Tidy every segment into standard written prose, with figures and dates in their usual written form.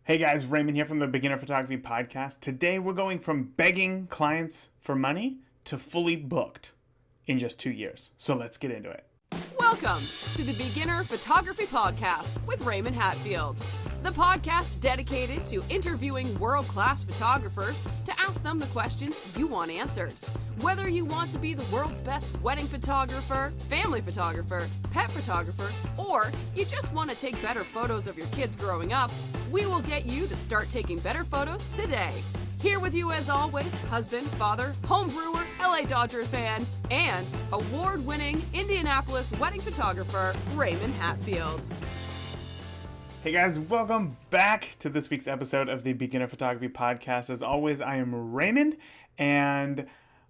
Hey guys, Raymond here from the Beginner Photography Podcast. Today we're going from begging clients for money to fully booked in just 2 years. So let's get into it. Welcome to the Beginner Photography Podcast with Raymond Hatfield, the podcast dedicated to interviewing world-class photographers to ask them the questions you want answered. Whether you want to be the world's best wedding photographer, family photographer, pet photographer, or you just want to take better photos of your kids growing up, we will get you to start taking better photos today. Here with you as always, husband, father, home brewer, LA Dodgers fan, and award-winning Indianapolis wedding photographer, Raymond Hatfield. Hey guys, welcome back to this week's episode of the Beginner Photography Podcast. As always, I am Raymond, and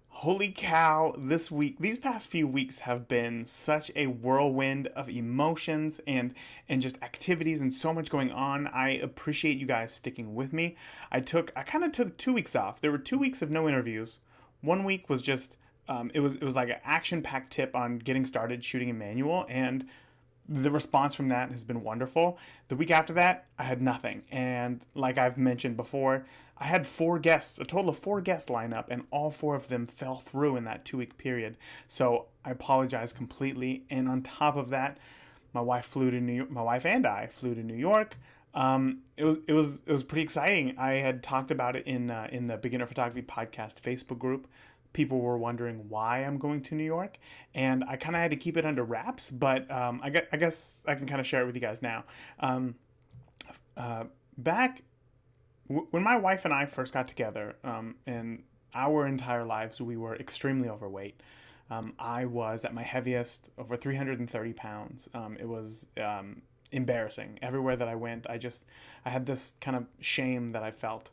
holy cow, these past few weeks have been such a whirlwind of emotions and just activities and so much going on. I appreciate you guys sticking with me. I kind of took 2 weeks off. There were 2 weeks of no interviews. 1 week was just, it was like an action-packed tip on getting started shooting a manual, and the response from that has been wonderful. The week after that, I had nothing. And like I've mentioned before, I had 4 guests, a total of 4 guests line up, and all 4 of them fell through in that 2-week period. So I apologize completely. And on top of that, my wife and I flew to New York. It was pretty exciting. I had talked about it in the Beginner Photography Podcast Facebook group. People were wondering why I'm going to New York, and I kind of had to keep it under wraps, but I guess I can kind of share it with you guys now. When my wife and I first got together, in our entire lives, we were extremely overweight. I was at my heaviest over 330 pounds. It was embarrassing. Everywhere that I went, I had this kind of shame that I felt.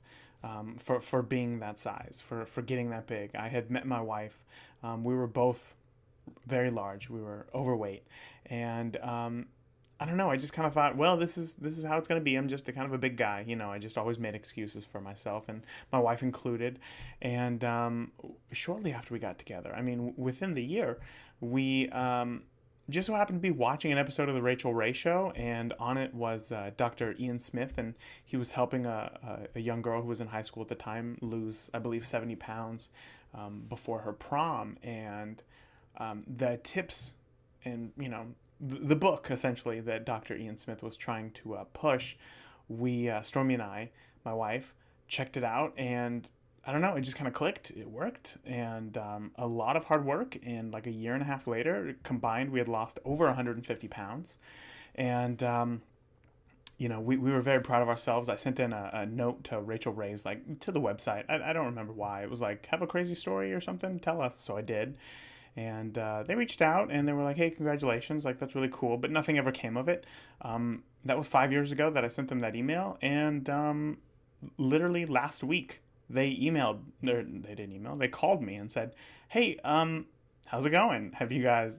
For being that size, for getting that big. I had met my wife. We were both very large. We were overweight. And I don't know, I just kind of thought, well, this is how it's going to be. I'm just a kind of a big guy. You know, I just always made excuses for myself, and my wife included. And shortly after we got together, I mean, within the year, we just so happened to be watching an episode of the Rachel Ray Show, and on it was Dr. Ian Smith, and he was helping a young girl who was in high school at the time lose, I believe, 70 pounds before her prom. And the tips and, the book, essentially, that Dr. Ian Smith was trying to push, Stormy and I, my wife, checked it out, and I don't know, it just kind of clicked. It worked, and a lot of hard work, and like a year and a half later, combined, we had lost over 150 pounds, and we were very proud of ourselves. I sent in a note to Rachel Ray's, to the website. I don't remember why. It was like, have a crazy story or something? Tell us. So I did, and they reached out, and they were like, hey, congratulations, that's really cool, but nothing ever came of it. That was 5 years ago that I sent them that email, and literally last week, they called me and said, hey, how's it going? Have you guys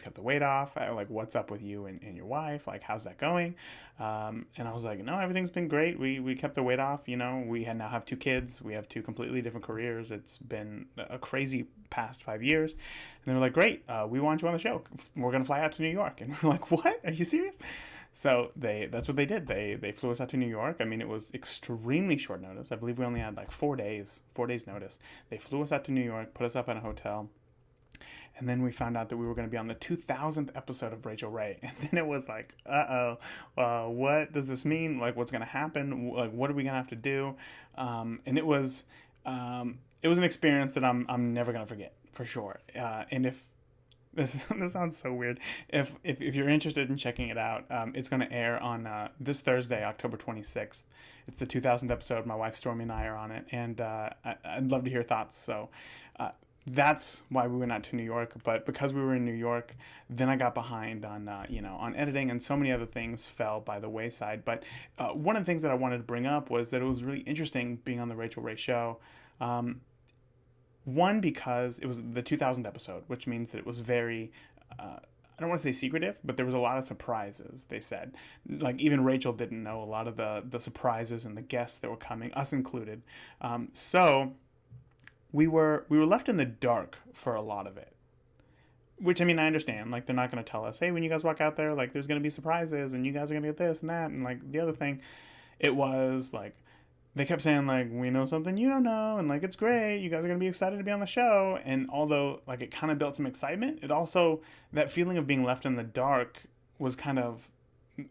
kept the weight off? What's up with you and your wife? How's that going? And I was like, no, everything's been great. We kept the weight off. We now have 2 kids. We have 2 completely different careers. It's been a crazy past 5 years. And they were like, great, we want you on the show. We're going to fly out to New York. And we're like, what? Are you serious? So that's what they did. They flew us out to New York. I mean, it was extremely short notice. I believe we only had 4 days notice. They flew us out to New York, put us up in a hotel, and then we found out that we were going to be on the 2000th episode of Rachel Ray. And then it was like, what does this mean? What's going to happen? What are we going to have to do? And it was an experience that I'm never going to forget, for sure. And if this sounds so weird. If you're interested in checking it out, it's going to air on this Thursday, October 26th. It's the 2000th episode. My wife Stormy and I are on it, and I'd love to hear thoughts. So that's why we went out to New York. But because we were in New York, then I got behind on on editing, and so many other things fell by the wayside. But one of the things that I wanted to bring up was that it was really interesting being on the Rachel Ray Show. One, because it was the 2000th episode, which means that it was very, I don't want to say secretive, but there was a lot of surprises, they said. Even Rachel didn't know a lot of the surprises and the guests that were coming, us included. So we were left in the dark for a lot of it. Which, I mean, I understand. They're not going to tell us, hey, when you guys walk out there, there's going to be surprises, and you guys are going to get this and that, and, the other thing. It was like, they kept saying like, we know something you don't know, and like, it's great, you guys are gonna be excited to be on the show. And although like it kind of built some excitement, it also, that feeling of being left in the dark was kind of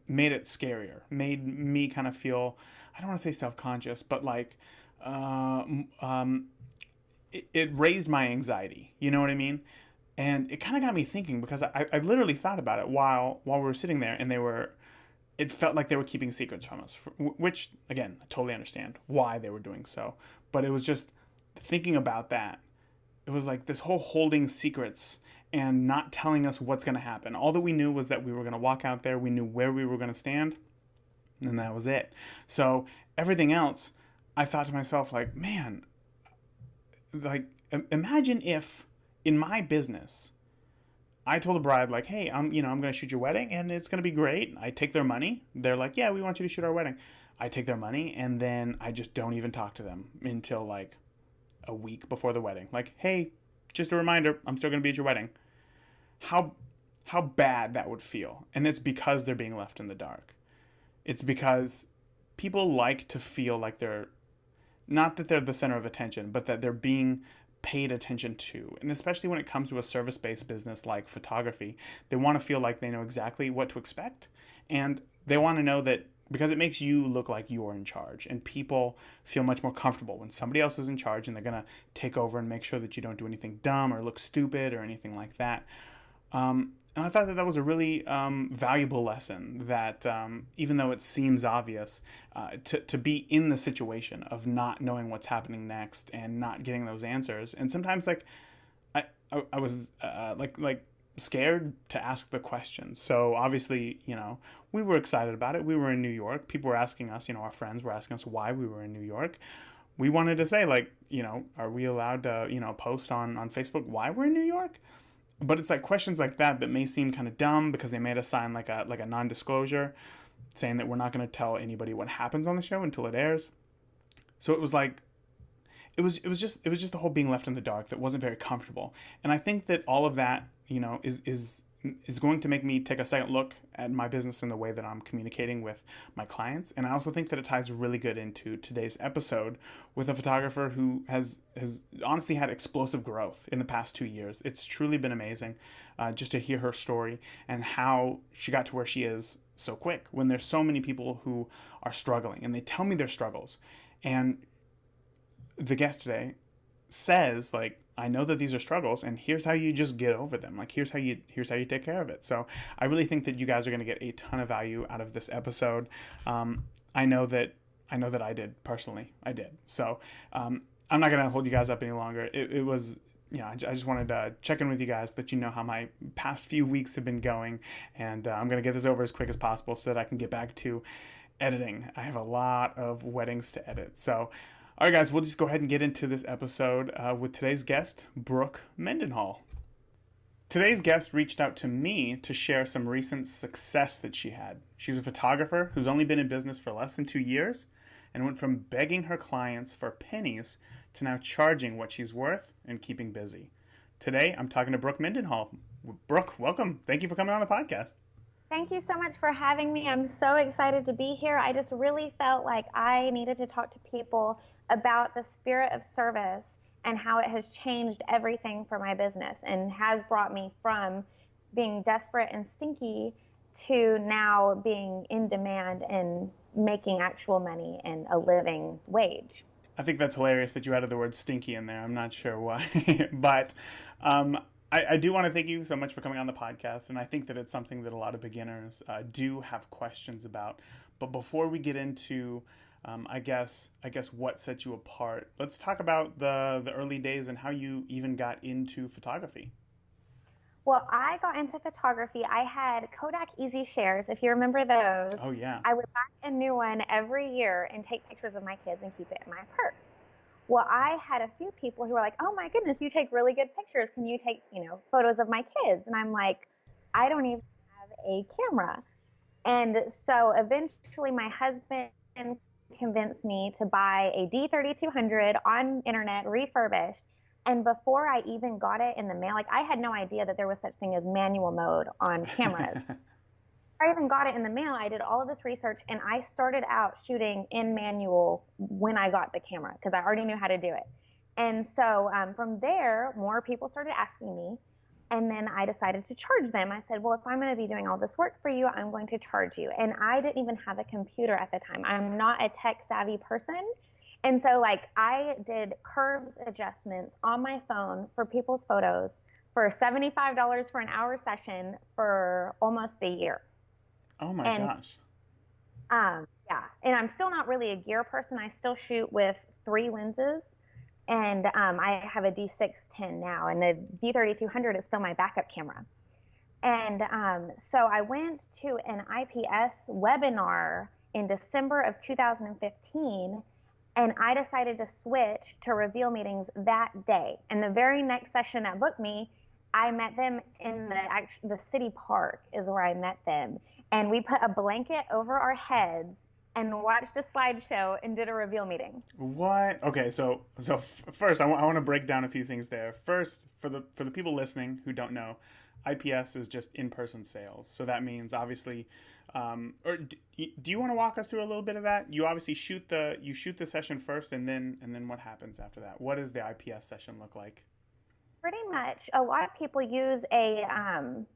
made it scarier, made me kind of feel, I don't want to say self-conscious, but like uh, it raised my anxiety, you know what I mean? And it kind of got me thinking, because I literally thought about it while we were sitting there, and it felt like they were keeping secrets from us, which, again, I totally understand why they were doing so. But it was just thinking about that. It was like this whole holding secrets and not telling us what's going to happen. All that we knew was that we were going to walk out there. We knew where we were going to stand, and that was it. So everything else, I thought to myself, like, man, like, imagine if in my business, I told the bride, like, hey, I'm going to shoot your wedding and it's going to be great. I take their money. They're like, yeah, we want you to shoot our wedding. I take their money, and then I just don't even talk to them until like a week before the wedding. Like, hey, just a reminder, I'm still going to be at your wedding. How bad that would feel. And it's because they're being left in the dark. It's because people like to feel like they're, not that they're the center of attention, but that they're being paid attention to. And especially when it comes to a service-based business like photography, they want to feel like they know exactly what to expect. And they want to know that, because it makes you look like you're in charge. And people feel much more comfortable when somebody else is in charge, and they're going to take over and make sure that you don't do anything dumb or look stupid or anything like that. And I thought that was a really valuable lesson, that even though it seems obvious, to be in the situation of not knowing what's happening next and not getting those answers. And sometimes like I was like scared to ask the questions. So obviously, we were excited about it. We were in New York. People were asking us, our friends were asking us why we were in New York. We wanted to say, like, are we allowed to, post on Facebook why we're in New York? But it's like questions like that may seem kind of dumb, because they made us sign like a non-disclosure saying that we're not going to tell anybody what happens on the show until it airs. So it was like, it was just the whole being left in the dark that wasn't very comfortable. And I think that all of that, is going to make me take a second look at my business and the way that I'm communicating with my clients. And I also think that it ties really good into today's episode with a photographer who has honestly had explosive growth in the past 2 years. It's truly been amazing just to hear her story and how she got to where she is so quick, when there's so many people who are struggling and they tell me their struggles. And the guest today says, like, I know that these are struggles, and here's how you just get over them. Like, here's how you take care of it. So I really think that you guys are going to get a ton of value out of this episode. I know that I did personally. I did. So I'm not going to hold you guys up any longer. It was, I just wanted to check in with you guys, let you know how my past few weeks have been going, and I'm going to get this over as quick as possible so that I can get back to editing. I have a lot of weddings to edit. So all right, guys, we'll just go ahead and get into this episode with today's guest, Brooke Mendenhall. Today's guest reached out to me to share some recent success that she had. She's a photographer who's only been in business for less than 2 years, and went from begging her clients for pennies to now charging what she's worth and keeping busy. Today, I'm talking to Brooke Mendenhall. Brooke, welcome. Thank you for coming on the podcast. Thank you so much for having me. I'm so excited to be here. I just really felt like I needed to talk to people about the spirit of service and how it has changed everything for my business and has brought me from being desperate and stinky to now being in demand and making actual money and a living wage. I think that's hilarious that you added the word stinky in there. I'm not sure why, but I do want to thank you so much for coming on the podcast, and I think that it's something that a lot of beginners do have questions about. But before we get into, I guess what sets you apart, let's talk about the early days and how you even got into photography. Well, I got into photography. I had Kodak Easy Shares, if you remember those. Oh, yeah. I would buy a new one every year and take pictures of my kids and keep it in my purse. Well, I had a few people who were like, oh my goodness, you take really good pictures. Can you take, photos of my kids? And I'm like, I don't even have a camera. And so eventually my husband convinced me to buy a D3200 on internet, refurbished. And before I even got it in the mail, like I had no idea that there was such thing as manual mode on cameras. I even got it in the mail, I did all of this research, and I started out shooting in manual when I got the camera because I already knew how to do it. And so from there, more people started asking me. And then I decided to charge them. I said, well, if I'm going to be doing all this work for you, I'm going to charge you. And I didn't even have a computer at the time. I'm not a tech savvy person. And so like I did curves adjustments on my phone for people's photos for $75 for an hour session for almost a year. Oh my And gosh. yeah, and I'm still not really a gear person. I still shoot with 3 lenses. And I have a D610 now, and the D3200 is still my backup camera. And so I went to an IPS webinar in December of 2015, and I decided to switch to reveal meetings that day. And the very next session that booked me, I met them in the city park is where I met them. And we put a blanket over our heads and watched a slideshow and did a reveal meeting. What? Okay, so first I want to break down a few things there. First, for the people listening who don't know, IPS is just in-person sales. So that means obviously, or do you want to walk us through a little bit of that? You obviously shoot the session first, and then what happens after that? What does the IPS session look like? Pretty much, a lot of people use a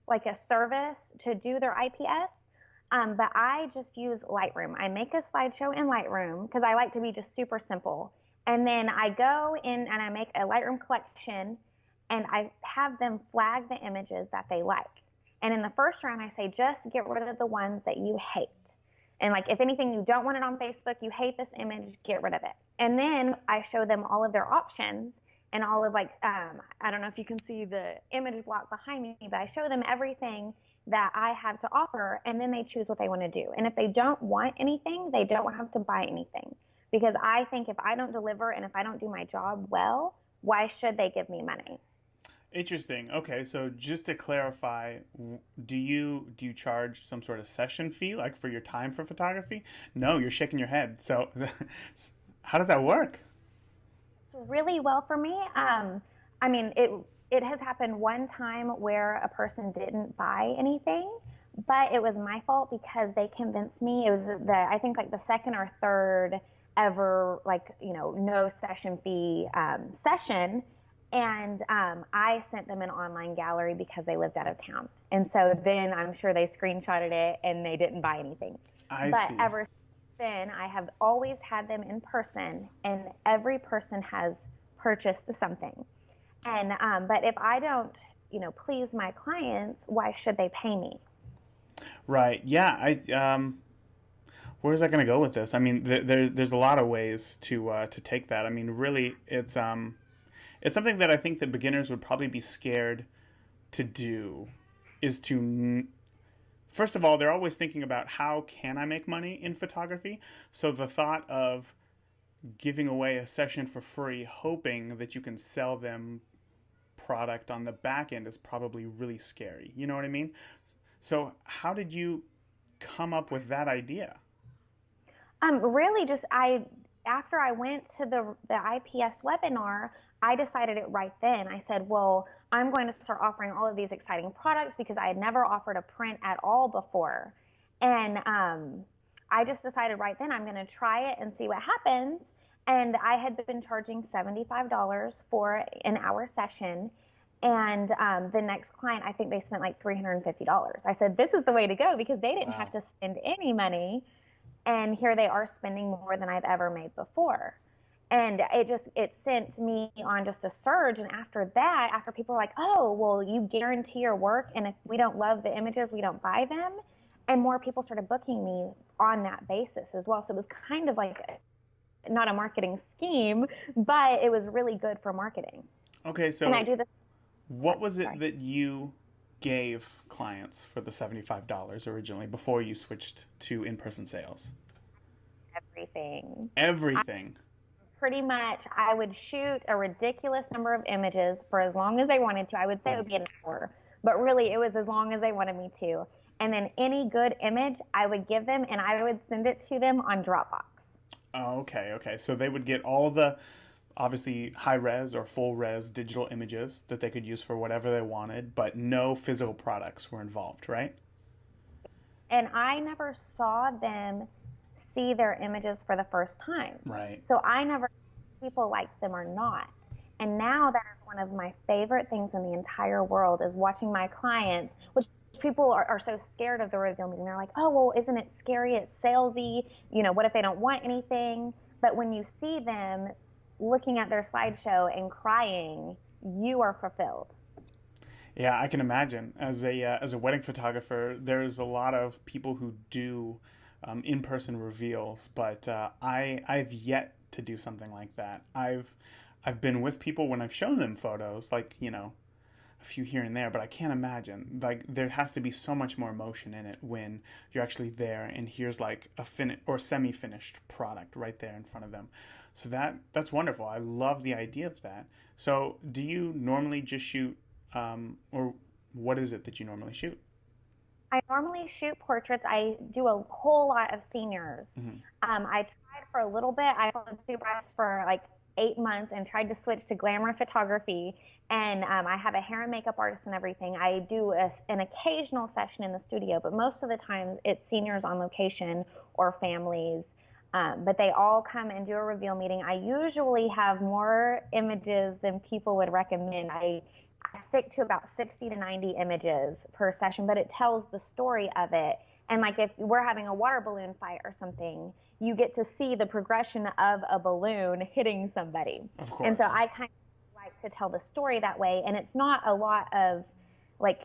like a service to do their IPS. But I just use Lightroom. I make a slideshow in Lightroom because I like to be just super simple. And then I go in and I make a Lightroom collection, and I have them flag the images that they like. And in the first round, I say, just get rid of the ones that you hate. And like, if anything, you don't want it on Facebook, you hate this image, get rid of it. And then I show them all of their options and all of like, I don't know if you can see the image block behind me, but I show them everything that I have to offer, and then they choose what they want to do. And if they don't want anything, they don't have to buy anything. Because I think if I don't deliver and if I don't do my job well, why should they give me money? Interesting. Okay, so just to clarify, do you charge some sort of session fee, like for your time for photography? No, you're shaking your head. So how does that work? Really well for me. I mean, it has happened one time where a person didn't buy anything, but it was my fault because they convinced me. It was I think like the second or third ever, like, no session fee session. And I sent them an online gallery because they lived out of town. And so then I'm sure they screenshotted it and they didn't buy anything. I see. Ever since then, I have always had them in person, and every person has purchased something. And but if I don't, please my clients, why should they pay me? Right. Yeah. Where's that going to go with this? I mean, there's a lot of ways to take that. I mean, really, it's something that I think that beginners would probably be scared to do. Is to first of all, they're always thinking about how can I make money in photography. So the thought of giving away a session for free, hoping that you can sell them product on the back end, is probably really scary. You know what I mean? So how did you come up with that idea? Really just after I went to the IPS webinar, I decided it right then. I said, well, I'm going to start offering all of these exciting products because I had never offered a print at all before. And I just decided right then I'm going to try it and see what happens. And I had been charging $75 for an hour session. And the next client, I think they spent like $350. I said, this is the way to go because they didn't have to spend any money. And here they are spending more than I've ever made before. And it sent me on just a surge. And after that, after people were like, oh, well, you guarantee your work, and if we don't love the images, we don't buy them. And more people started booking me on that basis as well. So it was kind of like not a marketing scheme, but it was really good for marketing. Okay, so and I do this. What was it that you gave clients for the $75 originally before you switched to in-person sales? Everything. Everything. Pretty much, I would shoot a ridiculous number of images for as long as they wanted to. I would say it would be an hour, but really it was as long as they wanted me to. And then any good image I would give them, and I would send it to them on Dropbox. Oh, okay. So they would get all the obviously high res or full res digital images that they could use for whatever they wanted, but no physical products were involved, right? And I never saw them see their images for the first time. Right. So I never knew if people liked them or not. And now that is one of my favorite things in the entire world is watching my clients, which people are so scared of the reveal meeting. They're like, oh, well, isn't it scary? It's salesy. What if they don't want anything? But when you see them looking at their slideshow and crying, you are fulfilled. Yeah, I can imagine. As a wedding photographer, there's a lot of people who do in-person reveals, but I've yet to do something like that. I've been with people when I've shown them photos, like a few here and there, but I can't imagine. Like there has to be so much more emotion in it when you're actually there and here's like a or semi-finished product right there in front of them. So that's wonderful. I love the idea of that. So do you normally just shoot? Or what is it that you normally shoot? I normally shoot portraits. I do a whole lot of seniors. Mm-hmm. I tried for a little bit. I followed Superbest for like 8 months and tried to switch to glamour photography. And I have a hair and makeup artist and everything. I do an occasional session in the studio, but most of the times it's seniors on location or families. But they all come and do a reveal meeting. I usually have more images than people would recommend. I stick to about 60 to 90 images per session, but it tells the story of it. And like if we're having a water balloon fight or something, you get to see the progression of a balloon hitting somebody. Of course. And so I kind of like to tell the story that way. And it's not a lot of like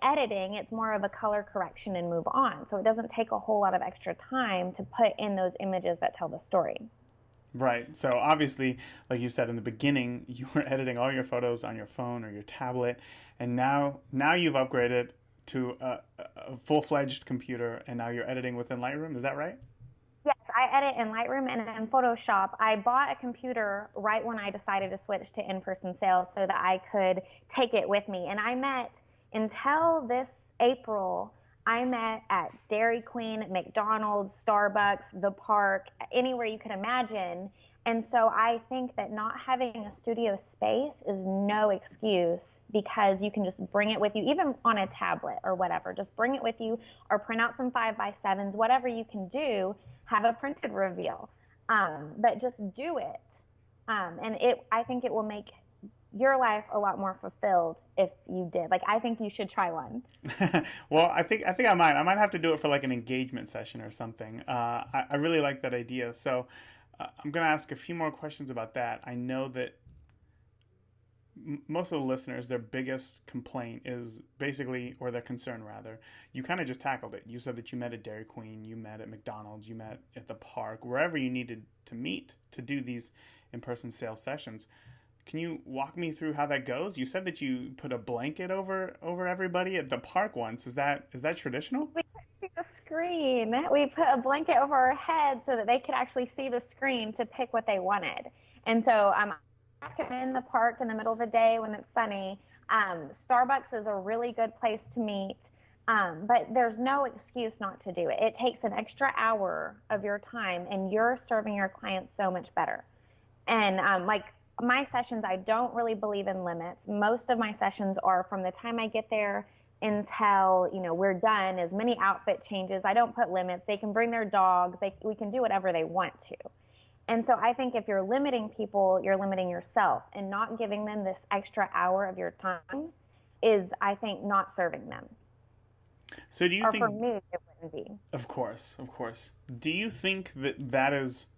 editing, it's more of a color correction and move on. So it doesn't take a whole lot of extra time to put in those images that tell the story. Right. So obviously, like you said in the beginning, you were editing all your photos on your phone or your tablet, and now you've upgraded to a full-fledged computer, and now you're editing within Lightroom. Is that right? Yes, I edit in Lightroom and in Photoshop. I bought a computer right when I decided to switch to in-person sales so that I could take it with me. And until this April, I met at Dairy Queen, McDonald's, Starbucks, the park, anywhere you could imagine. And so I think that not having a studio space is no excuse because you can just bring it with you, even on a tablet or whatever. Just bring it with you or print out some 5x7s, whatever you can do, have a printed reveal. But just do it. I think it will make your life a lot more fulfilled if you did. Like, I think you should try one. Well, I think I might. I might have to do it for like an engagement session or something. I really like that idea. So I'm going to ask a few more questions about that. I know that most of the listeners, their biggest complaint is basically, or their concern rather, you kind of just tackled it. You said that you met at Dairy Queen, you met at McDonald's, you met at the park, wherever you needed to meet to do these in-person sales sessions. Can you walk me through how that goes? You said that you put a blanket over everybody at the park once. Is that traditional? We couldn't see the screen. We put a blanket over our head so that they could actually see the screen to pick what they wanted. And so I recommend the park in the middle of the day when it's sunny. Starbucks is a really good place to meet. But there's no excuse not to do it. It takes an extra hour of your time, and you're serving your clients so much better. And like my sessions, I don't really believe in limits. Most of my sessions are from the time I get there until, we're done, as many outfit changes. I don't put limits. They can bring their dogs. We can do whatever they want to. And so I think if you're limiting people, you're limiting yourself, and not giving them this extra hour of your time is, I think, not serving them. So do you think, for me, it wouldn't be. Of course. Do you think that is,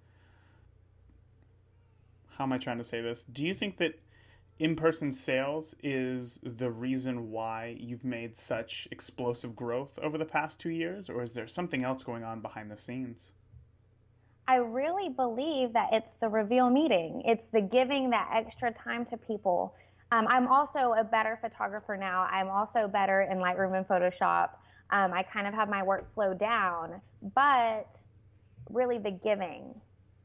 how am I trying to say this? Do you think that in-person sales is the reason why you've made such explosive growth over the past 2 years, or is there something else going on behind the scenes? I really believe that it's the reveal meeting. It's the giving that extra time to people. I'm also a better photographer now. I'm also better in Lightroom and Photoshop. I kind of have my workflow down, but really the giving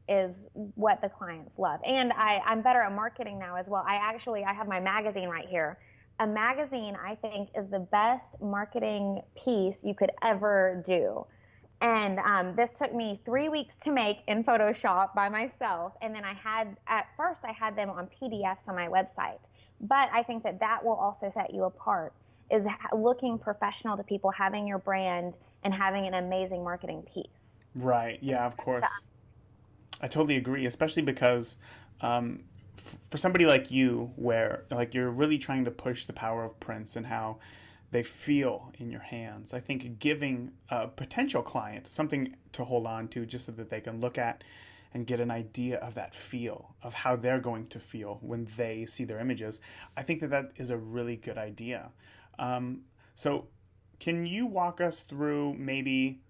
is what the clients love. And I'm better at marketing now as well. I have my magazine right here. A magazine, I think, is the best marketing piece you could ever do. And this took me 3 weeks to make in Photoshop by myself. And then at first I had them on PDFs on my website. But I think that will also set you apart, is looking professional to people, having your brand, and having an amazing marketing piece. Right. Yeah, of course. I totally agree, especially because for somebody like you, where like you're really trying to push the power of prints and how they feel in your hands, I think giving a potential client something to hold on to just so that they can look at and get an idea of that feel, of how they're going to feel when they see their images, I think that that is a really good idea. So, can you walk us through maybe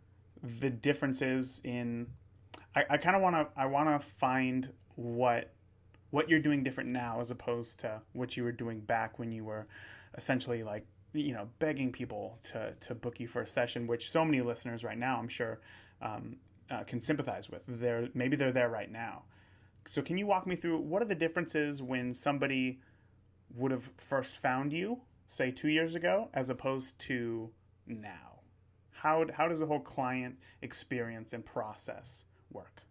the differences in? I kind of want to find what you're doing different now as opposed to what you were doing back when you were essentially like begging people to book you for a session, which so many listeners right now I'm sure can sympathize with. They're there right now. So can you walk me through what are the differences when somebody would have first found you, say 2 years ago, as opposed to now? How does the whole client experience and process work?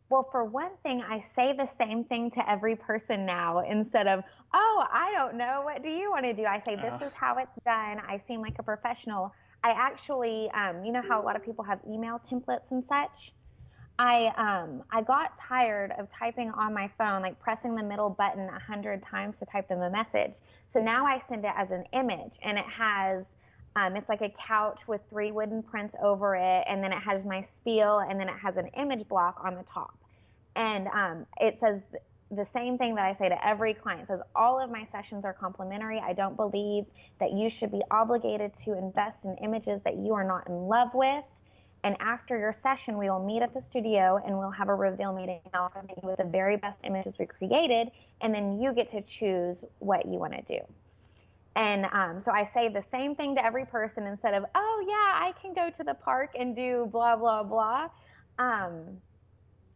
Well, for one thing, I say the same thing to every person now instead of, oh, I don't know. What do you want to do? I say, this is how it's done. I seem like a professional. I actually, you know how a lot of people have email templates and such? I got tired of typing on my phone, like pressing the middle button 100 times to type them a message. So now I send it as an image, and it has, it's like a couch with 3 wooden prints over it, and then it has my spiel, and then it has an image block on the top. And it says the same thing that I say to every client. It says, all of my sessions are complimentary. I don't believe that you should be obligated to invest in images that you are not in love with. And after your session, we will meet at the studio and we'll have a reveal meeting. I'll present you with the very best images we created, and then you get to choose what you want to do. And so I say the same thing to every person instead of, oh, yeah, I can go to the park and do blah, blah, blah.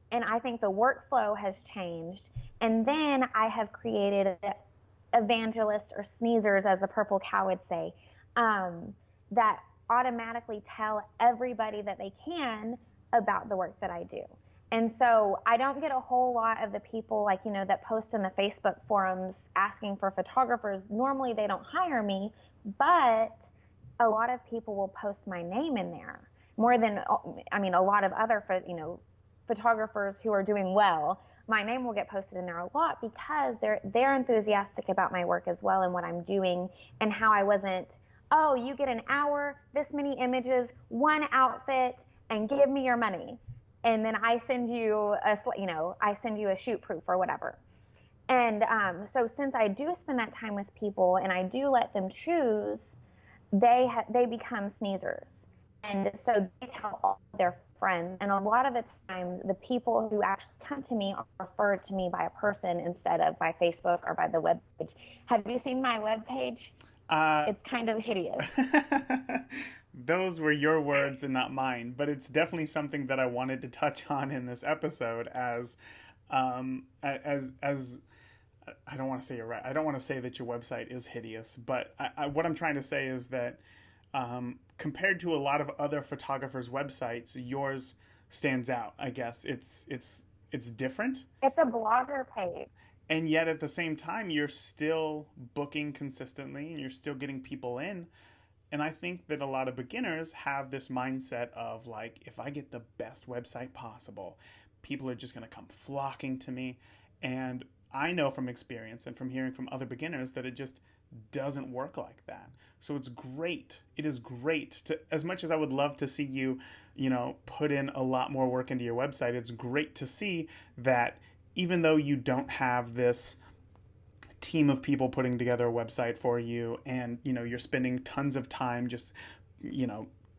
And I think the workflow has changed. And then I have created evangelists or sneezers, as the Purple Cow would say, that automatically tell everybody that they can about the work that I do. And so I don't get a whole lot of the people that post in the Facebook forums asking for photographers. Normally they don't hire me, but a lot of people will post my name in there more than, a lot of other, photographers who are doing well. My name will get posted in there a lot because they're enthusiastic about my work as well and what I'm doing, and how I wasn't, oh, you get an hour, this many images, one outfit, and give me your money. And then I send you a shoot proof or whatever. And so since I do spend that time with people and I do let them choose, they become sneezers. And so they tell all their friends. And a lot of the times, the people who actually come to me are referred to me by a person instead of by Facebook or by the web page. Have you seen my web page? It's kind of hideous. Those were your words and not mine, but it's definitely something that I wanted to touch on in this episode as I don't want to say you're right. I don't want to say that your website is hideous, but what I'm trying to say is that compared to a lot of other photographers' websites, yours stands out. I guess it's different. It's a blogger page. And yet at the same time, you're still booking consistently and you're still getting people in. And I think that a lot of beginners have this mindset of like, if I get the best website possible, people are just going to come flocking to me. And I know from experience and from hearing from other beginners that it just doesn't work like that. So it's great. It is great to, as much as I would love to see you, put in a lot more work into your website, it's great to see that even though you don't have this team of people putting together a website for you and, you're spending tons of time just,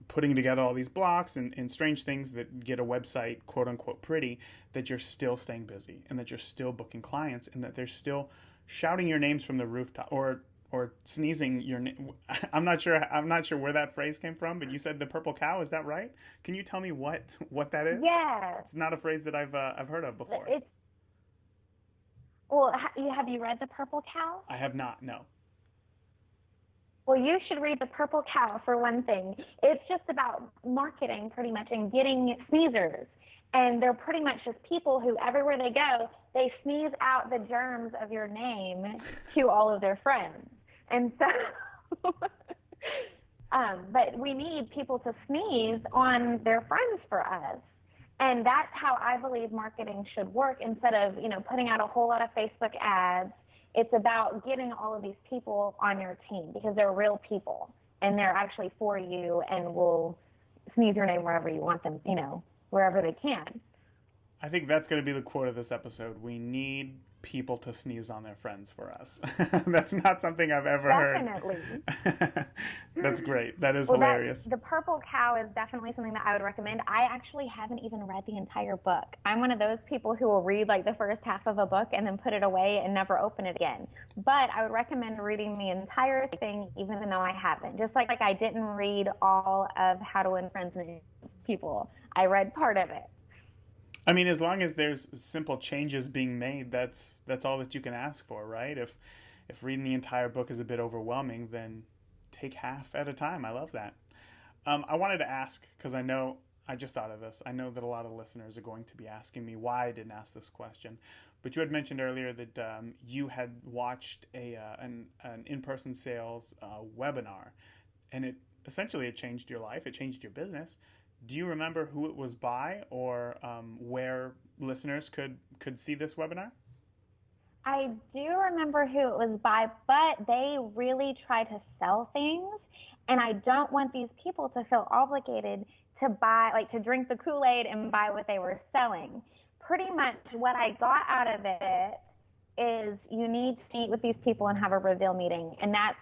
putting together all these blocks and strange things that get a website, quote unquote, pretty, that you're still staying busy and that you're still booking clients and that they're still shouting your names from the rooftop or sneezing your name. I'm not sure where that phrase came from, but you said the Purple Cow. Is that right? Can you tell me what that is? Yeah. It's not a phrase that I've heard of before. Well, have you read The Purple Cow? I have not, no. Well, you should read The Purple Cow for one thing. It's just about marketing pretty much and getting sneezers. And they're pretty much just people who everywhere they go, they sneeze out the germs of your name to all of their friends. And so But we need people to sneeze on their friends for us. And that's how I believe marketing should work. Instead of, putting out a whole lot of Facebook ads, it's about getting all of these people on your team because they're real people and they're actually for you and will sneeze your name wherever you want them, wherever they can. I think that's going to be the quote of this episode. We need people to sneeze on their friends for us. That's not something I've ever heard. That's great. That is hilarious. The Purple Cow is definitely something that I would recommend. I actually haven't even read the entire book. I'm one of those people who will read like the first half of a book and then put it away and never open it again. But I would recommend reading the entire thing even though I haven't. Just like I didn't read all of How to Win Friends and Influence People. I read part of it. I mean, as long as there's simple changes being made, that's all that you can ask for, right? If reading the entire book is a bit overwhelming, then take half at a time. I love that. I wanted to ask, because I just thought of this. I know that a lot of listeners are going to be asking me why I didn't ask this question. But you had mentioned earlier that you had watched an in-person sales webinar, and it changed your life. It changed your business. Do you remember who it was by or where listeners could see this webinar? I do remember who it was by, but they really try to sell things. And I don't want these people to feel obligated to buy, like to drink the Kool-Aid and buy what they were selling. Pretty much what I got out of it is you need to meet with these people and have a reveal meeting. And that's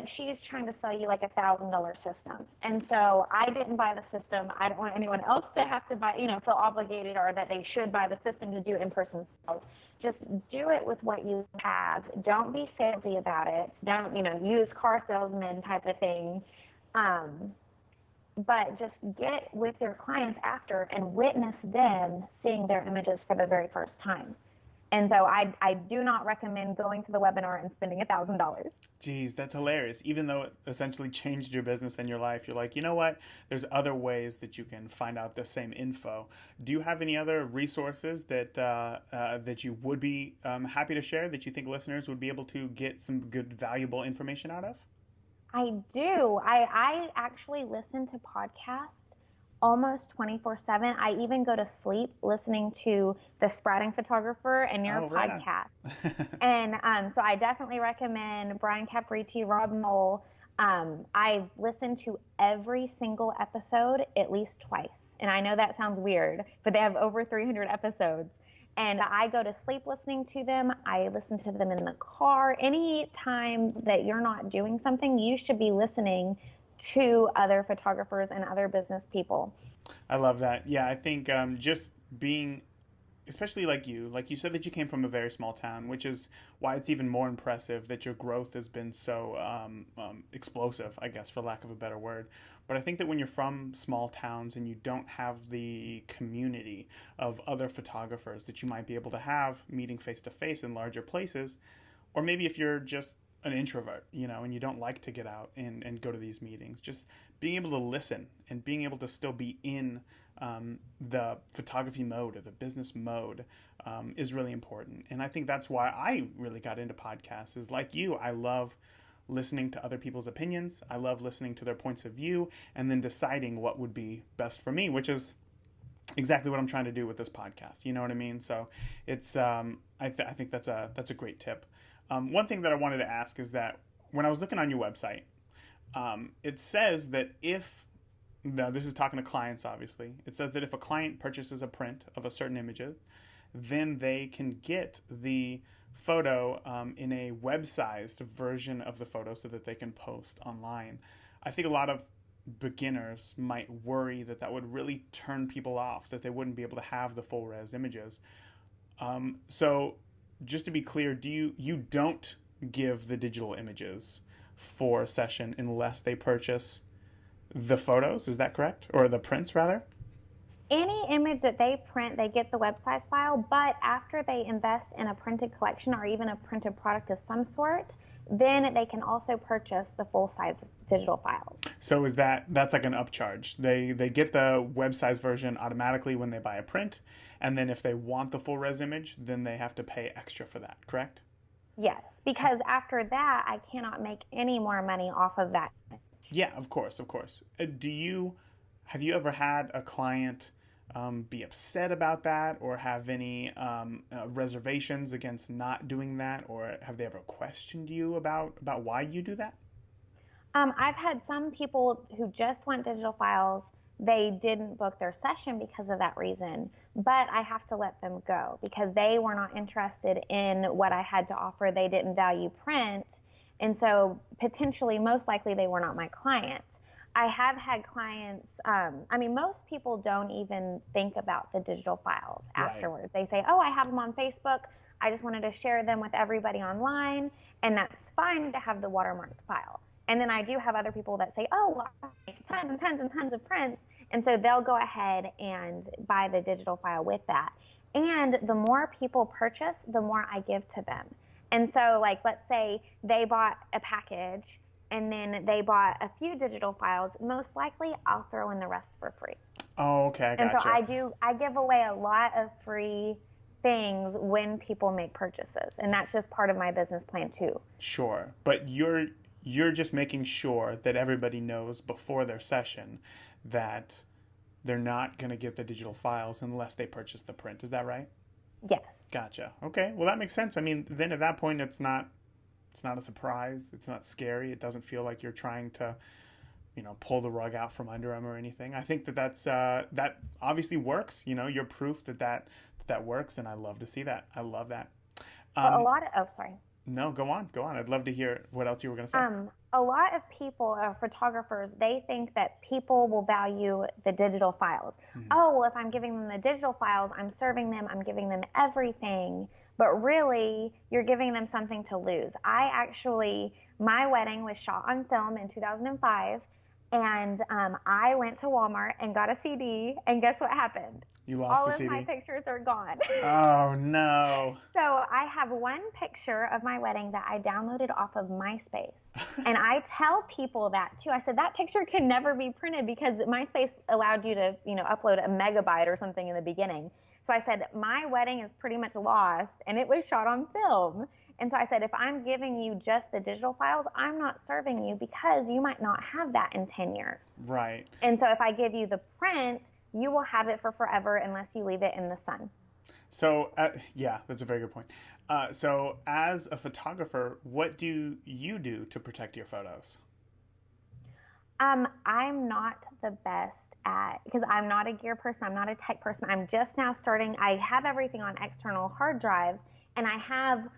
she's trying to sell you like $1,000 system. And so I didn't buy the system. I don't want anyone else to have to buy, feel obligated or that they should buy the system to do in-person sales. Just do it with what you have. Don't be salesy about it. Don't, use car salesman type of thing. But just get with your clients after and witness them seeing their images for the very first time. And so I do not recommend going to the webinar and spending $1,000. Geez, that's hilarious. Even though it essentially changed your business and your life, you're like, you know what? There's other ways that you can find out the same info. Do you have any other resources that you would be happy to share that you think listeners would be able to get some good, valuable information out of? I do. I actually listen to podcasts almost 24/7. I even go to sleep listening to The Sprouting Photographer and your podcast. And so I definitely recommend Brian Capriti, Rob Knoll. I've listened to every single episode at least twice. And I know that sounds weird, but they have over 300 episodes. And I go to sleep listening to them. I listen to them in the car. Any time that you're not doing something, you should be listening to other photographers and other business people. I love that. Yeah, I think just being, especially like you said that you came from a very small town, which is why it's even more impressive that your growth has been so explosive, I guess, for lack of a better word. But I think that when you're from small towns and you don't have the community of other photographers that you might be able to have meeting face to face in larger places, or maybe if you're just an introvert, and you don't like to get out and go to these meetings, just being able to listen and being able to still be in the photography mode or the business mode is really important. And I think that's why I really got into podcasts, is like you, I love listening to other people's opinions. I love listening to their points of view and then deciding what would be best for me, which is exactly what I'm trying to do with this podcast. You know what I mean? So it's I think that's a great tip. One thing that I wanted to ask is that when I was looking on your website, it says that now this is talking to clients, obviously, it says that if a client purchases a print of a certain images, then they can get the photo in a web-sized version of the photo so that they can post online. I think a lot of beginners might worry that would really turn people off, that they wouldn't be able to have the full res images. So just to be clear, you don't give the digital images for a session unless they purchase the photos, is that correct? Or the prints, rather? Any image that they print, they get the web size file, but after they invest in a printed collection or even a printed product of some sort, then they can also purchase the full size digital files. So that's like an upcharge. They get the web size version automatically when they buy a print, and then if they want the full res image, then they have to pay extra for that, correct? Yes, because after that, I cannot make any more money off of that Yeah, of course, of course. Have you ever had a client be upset about that, or have any reservations against not doing that, or have they ever questioned you about why you do that? I've had some people who just want digital files. They didn't book their session because of that reason, but I have to let them go because they were not interested in what I had to offer. They didn't value print. And so potentially, most likely, they were not my client. I have had clients, I mean, most people don't even think about the digital files Right. afterwards. They say, oh, I have them on Facebook. I just wanted to share them with everybody online. And that's fine to have the watermarked file. And then I do have other people that say, oh, well, I make tons and tons and tons of prints. And so they'll go ahead and buy the digital file with that. And the more people purchase, the more I give to them. And so, like, let's say they bought a package and then they bought a few digital files, most likely I'll throw in the rest for free. Oh, okay, I And so gotcha. I give away a lot of free things when people make purchases. And that's just part of my business plan too. Sure, but you're just making sure that everybody knows before their session that they're not going to get the digital files unless they purchase the print. Is that right? Yes. Gotcha. Okay. Well, that makes sense. I mean, then at that point, it's not a surprise. It's not scary. It doesn't feel like you're trying to, pull the rug out from under them or anything. I think that obviously works. You're proof that works, and I love to see that. I love that. Well, Um, oh, sorry. no, go on, go on. I'd love to hear what else you were going to say. A lot of people, photographers, they think that people will value the digital files. Mhm. Oh, well, if I'm giving them the digital files, I'm serving them, I'm giving them everything. But really, you're giving them something to lose. My wedding was shot on film in 2005. And I went to Walmart and got a CD, and guess what happened? You lost All the of my CD. pictures are gone. Oh no. So I have one picture of my wedding that I downloaded off of MySpace. And I tell people that too. I said that picture can never be printed because MySpace allowed you to, upload a megabyte or something in the beginning. So I said, my wedding is pretty much lost and it was shot on film. And so I said, if I'm giving you just the digital files, I'm not serving you because you might not have that in 10 years. Right. And so if I give you the print, you will have it for forever unless you leave it in the sun. So, yeah, that's a very good point. So, as a photographer, what do you do to protect your photos? I'm not the best because I'm not a gear person. I'm not a tech person. I'm just now starting. I have everything on external hard drives, and I have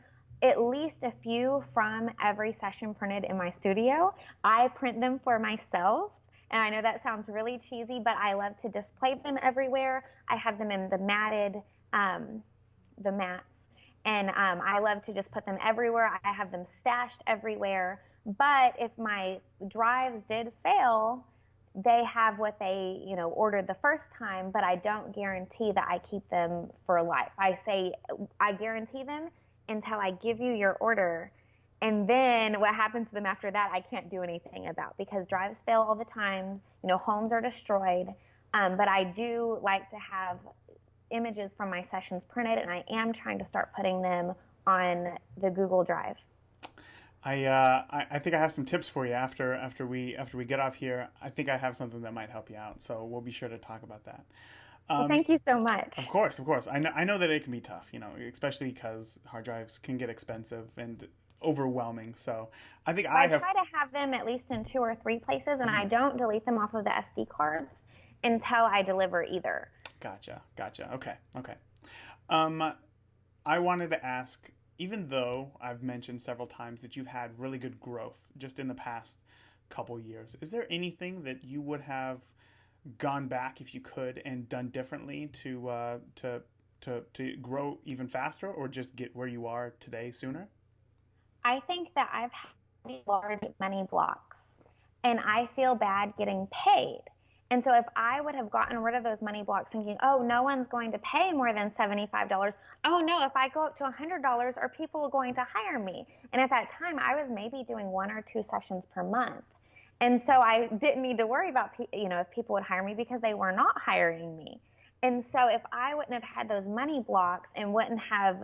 at least a few from every session printed in my studio. I print them for myself. And I know that sounds really cheesy, but I love to display them everywhere. I have them in the mats, and I love to just put them everywhere. I have them stashed everywhere. But if my drives did fail, they have what they, ordered the first time, but I don't guarantee that I keep them for life. I say I guarantee them until I give you your order. And then what happens to them after that, I can't do anything about because drives fail all the time. Homes are destroyed. But I do like to have images from my sessions printed, and I am trying to start putting them on the Google Drive. I think I have some tips for you after we get off here. I think I have something that might help you out, so we'll be sure to talk about that. Well, thank you so much. Of course, of course. I know that it can be tough, especially because hard drives can get expensive and overwhelming. So I think I try to have them at least in 2 or 3 places, and I don't delete them off of the SD cards until I deliver either. Gotcha. Okay. I wanted to ask, even though I've mentioned several times that you've had really good growth just in the past couple years, is there anything that you would have gone back if you could and done differently to grow even faster, or just get where you are today sooner? I think that I've had large money blocks, and I feel bad getting paid. And so if I would have gotten rid of those money blocks thinking, oh, no one's going to pay more than $75. Oh, no, if I go up to $100, are people going to hire me? And at that time, I was maybe doing 1 or 2 sessions per month. And so I didn't need to worry about, if people would hire me because they were not hiring me. And so if I wouldn't have had those money blocks and wouldn't have,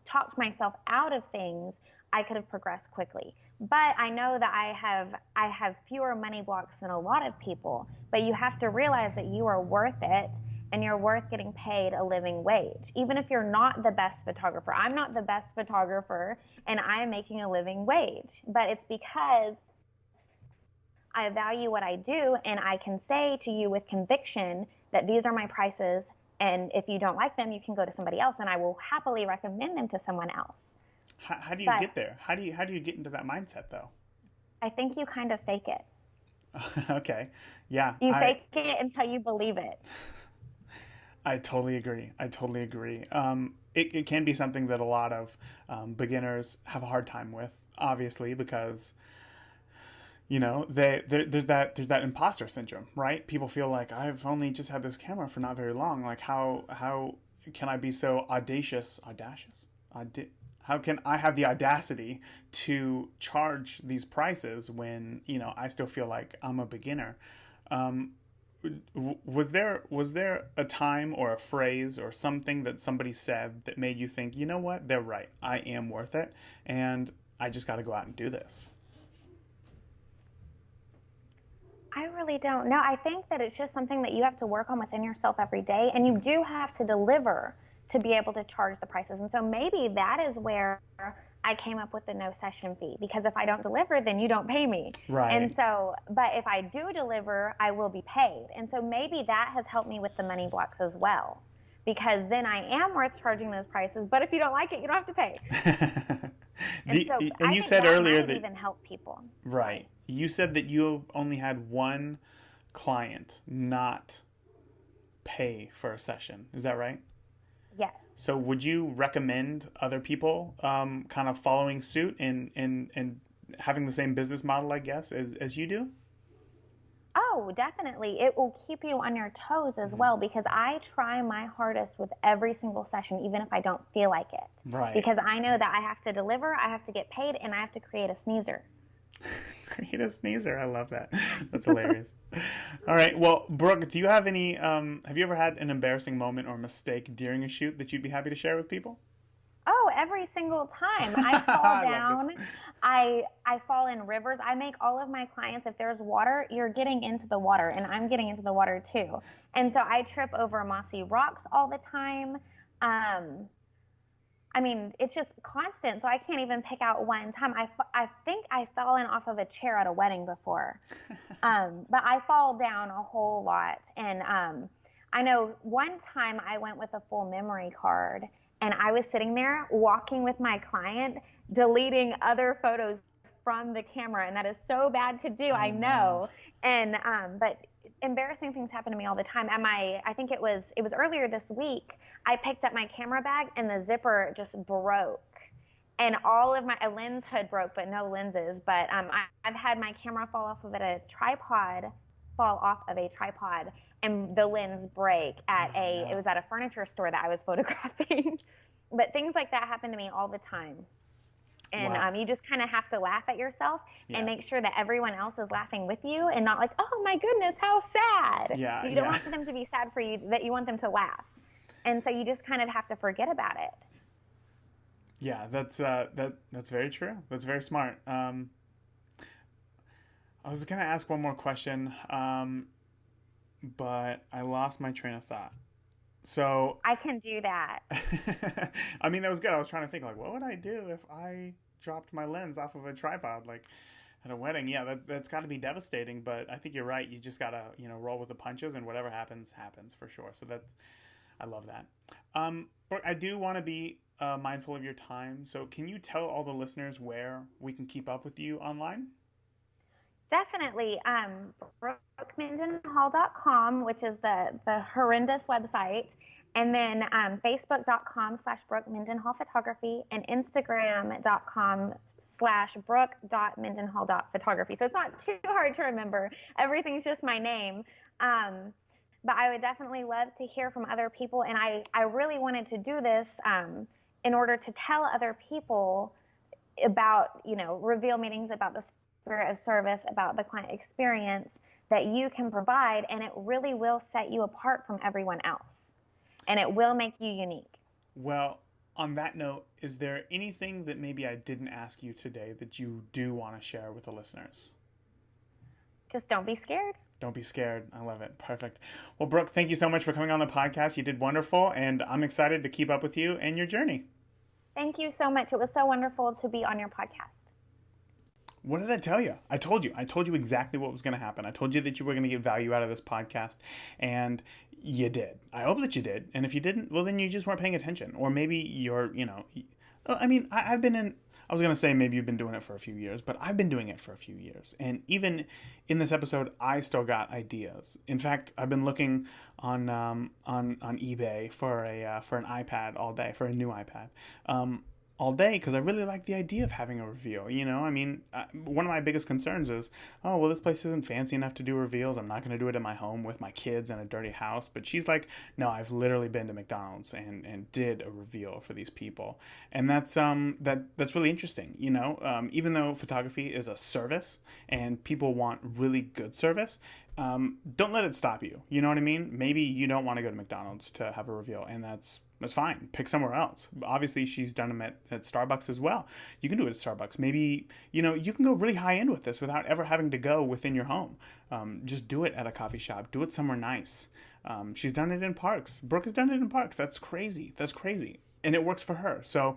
talked myself out of things, I could have progressed quickly. But I know that I have fewer money blocks than a lot of people. But you have to realize that you are worth it, and you're worth getting paid a living wage. Even if you're not the best photographer. I'm not the best photographer, and I am making a living wage. But it's because I value what I do, and I can say to you with conviction that these are my prices, and if you don't like them, you can go to somebody else, and I will happily recommend them to someone else. How do you But get there? How do you get into that mindset though? I think you kind of fake it. Okay. Yeah. You fake it until you believe it. I totally agree. I totally agree. It can be something that a lot of beginners have a hard time with, obviously, because there's that imposter syndrome, right? People feel like I've only just had this camera for not very long. Like how can I be so audacious? How can I have the audacity to charge these prices when I still feel like I'm a beginner? Was there a time or a phrase or something that somebody said that made you think, you know what, they're right, I am worth it, and I just got to go out and do this? I really don't know. I think that it's just something that you have to work on within yourself every day, and you do have to deliver to be able to charge the prices. And so maybe that is where I came up with the no session fee, because if I don't deliver, then you don't pay me. Right. And so, but if I do deliver, I will be paid. And so maybe that has helped me with the money blocks as well, because then I am worth charging those prices. But if you don't like it, you don't have to pay. And you said earlier that even help people. Right. You said that you only had one client not pay for a session. Is that right? Yes. So would you recommend other people kind of following suit and having the same business model, I guess, as you do? Oh, definitely. It will keep you on your toes as well, because I try my hardest with every single session, even if I don't feel like it. Right. Because I know that I have to deliver, I have to get paid, and I have to create a sneezer. Create a sneezer. I love that. That's hilarious. All right. Well, Brooke, do you have any, have you ever had an embarrassing moment or mistake during a shoot that you'd be happy to share with people? Oh, every single time. I fall down. I fall in rivers. I make all of my clients, if there's water, you're getting into the water, and I'm getting into the water too. And so I trip over mossy rocks all the time. I mean, it's just constant, so I can't even pick out one time. I think I've fallen off of a chair at a wedding before, but I fall down a whole lot. And I know one time I went with a full memory card, and I was sitting there walking with my client, deleting other photos from the camera, and that is so bad to do, I know. And but embarrassing things happen to me all the time. I think it was earlier this week, I picked up my camera bag and the zipper just broke. And all of my lens hood broke, but no lenses. But I've had my camera fall off of a tripod, and the lens break it was at a furniture store that I was photographing. But things like that happen to me all the time. And Wow. you just kind of have to laugh at yourself and make sure that everyone else is laughing with you, and not like, oh my goodness, how sad. Yeah, You don't want them to be sad for you, that you want them to laugh. And so you just kind of have to forget about it. Yeah, that's very true. That's very smart. I was gonna ask one more question, but I lost my train of thought. So I can do that. I mean, that was good. I was trying to think, like, what would I do if I dropped my lens off of a tripod, like at a wedding? Yeah, that's got to be devastating. But I think you're right. You just gotta roll with the punches, and whatever happens for sure. So I love that. But I do want to be mindful of your time. So can you tell all the listeners where we can keep up with you online? Definitely. BrookeMendenhall.com, which is the horrendous website. And then Facebook.com/Brooke Mendenhall Photography, and Instagram.com/Brooke.Mendenhall.photography. So it's not too hard to remember. Everything's just my name. But I would definitely love to hear from other people. And I really wanted to do this in order to tell other people about, reveal meetings about the spirit of service, about the client experience that you can provide, and it really will set you apart from everyone else, and it will make you unique. Well, on that note, is there anything that maybe I didn't ask you today that you do want to share with the listeners? Just don't be scared. Don't be scared. I love it. Perfect. Well, Brooke, thank you so much for coming on the podcast. You did wonderful, and I'm excited to keep up with you and your journey. Thank you so much. It was so wonderful to be on your podcast. What did I tell you? I told you exactly what was going to happen. I told you that you were going to get value out of this podcast, and you did. I hope that you did. And if you didn't, well, then you just weren't paying attention. Or maybe you're, I've been in, I was going to say maybe you've been doing it for a few years, but I've been doing it for a few years. And even in this episode, I still got ideas. In fact, I've been looking on eBay for an iPad all day, for a new iPad. All day, because I really like the idea of having a reveal. One of my biggest concerns is, oh, well, this place isn't fancy enough to do reveals. I'm not going to do it in my home with my kids in a dirty house. But she's like, no, I've literally been to McDonald's and did a reveal for these people. And that's really interesting. Even though photography is a service and people want really good service, don't let it stop you. You know what I mean? Maybe you don't want to go to McDonald's to have a reveal, and that's fine. Pick somewhere else. Obviously, she's done them at Starbucks as well. You can do it at Starbucks. Maybe, you can go really high end with this without ever having to go within your home. Just do it at a coffee shop. Do it somewhere nice. She's done it in parks. Brooke has done it in parks. That's crazy. And it works for her. So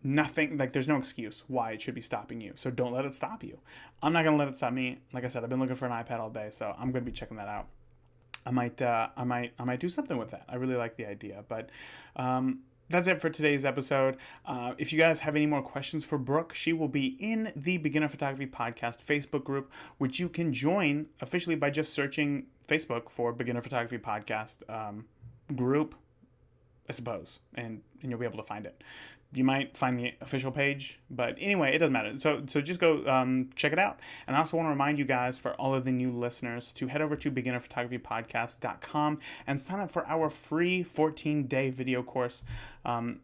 nothing, there's no excuse why it should be stopping you. So don't let it stop you. I'm not going to let it stop me. Like I said, I've been looking for an iPad all day, so I'm going to be checking that out. I might do something with that. I really like the idea, but that's it for today's episode. If you guys have any more questions for Brooke, she will be in the Beginner Photography Podcast Facebook group, which you can join officially by just searching Facebook for Beginner Photography Podcast group, I suppose, and you'll be able to find it. You might find the official page, but anyway, it doesn't matter. So just go check it out. And I also want to remind you guys, for all of the new listeners, to head over to beginnerphotographypodcast.com and sign up for our free 14-day video course on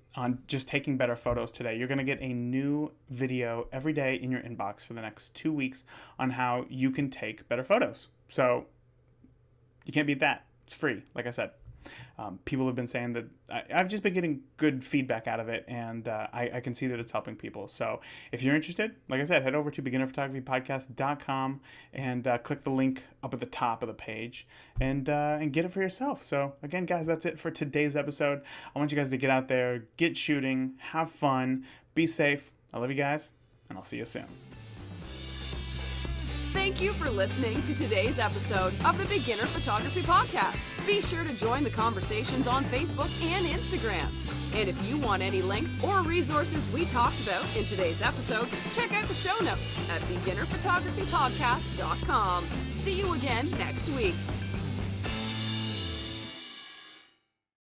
just taking better photos today. You're going to get a new video every day in your inbox for the next 2 weeks on how you can take better photos. So you can't beat that. It's free, like I said. People have been saying that I've just been getting good feedback out of it, and I can see that it's helping people. So if you're interested, like I said, head over to beginnerphotographypodcast.com and click the link up at the top of the page and get it for yourself. So again, guys, that's it for today's episode. I want you guys to get out there, get shooting, have fun, be safe. I love you guys, and I'll see you soon. Thank you for listening to today's episode of the Beginner Photography Podcast. Be sure to join the conversations on Facebook and Instagram. And if you want any links or resources we talked about in today's episode, check out the show notes at beginnerphotographypodcast.com. See you again next week.